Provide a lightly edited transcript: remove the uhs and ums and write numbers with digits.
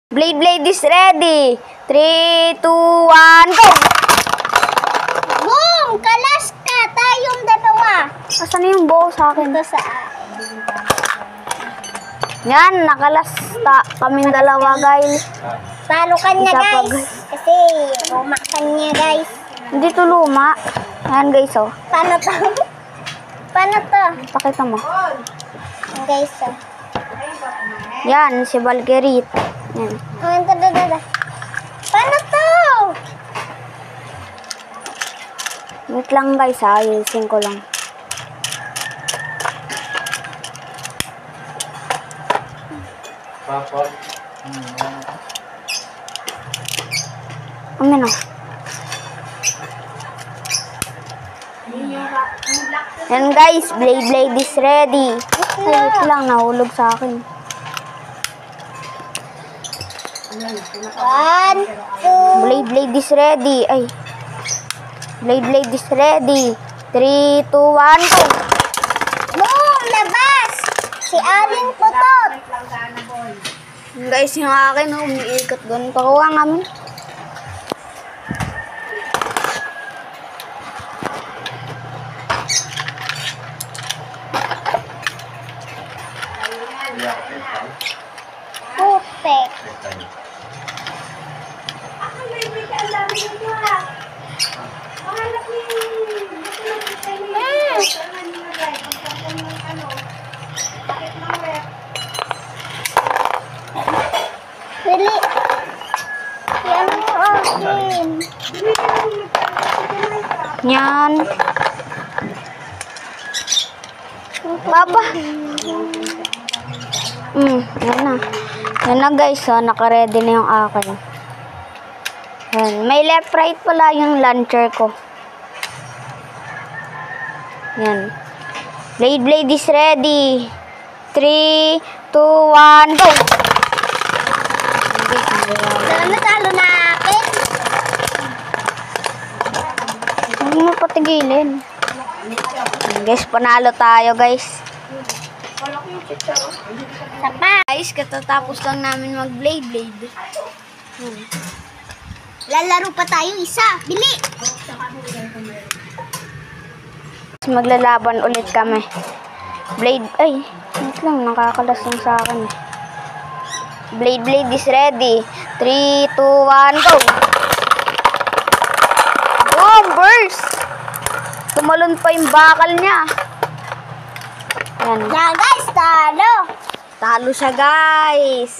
Blade is ready. 3, 2, 1, go! Boom! Kalas ka! Tayong dalawa. Asan na yung bow sa akin? Ito sa... Yan, nakalasta kaming dalawa, guys. Talo ka niya, Isa pa, guys. guys. Kasi luma ka niya, guys. Hindi to luma. Yan, guys, oh. Paano to? Paano to? Pakita mo. Guys, oh. Yan, si Valkyrie. Yan. Paano to? Wait lang, guys, ha. Ayusin ko lang. Amin, oh. Yan, guys. Blade is ready. Ay, wait lang. Nahulog sa akin. 1, 2, Blade is ready. Ay. Blade is ready. 3, 2, 1, go! boom! Labas! Si Aling Putot. Guys, yung akin, oh, umiikot doon. Pakuha nga mo. Putek. Dili. Yan mo akin. Yan. Baba. Yan na. Yan na, guys, oh. Naka-ready na yung akin. Yan. May left right pala yung launcher ko. Yan. Blade is ready. 3, 2, 1, go! Natalo na akin. Huwag mo patigilin. Guys, panalo tayo, guys. Sapa. Guys, katatapos lang namin mag-blade. Lalaro pa tayo isa. Bili. Maglalaban ulit kami. Blade, ay, wait lang, nakakalas lang sa akin. Blade is ready. 3, 2, 1, go! Boom! Burst! Tumalon pa yung bakal niya. Yan. Na guys, talo. Talo siya, guys.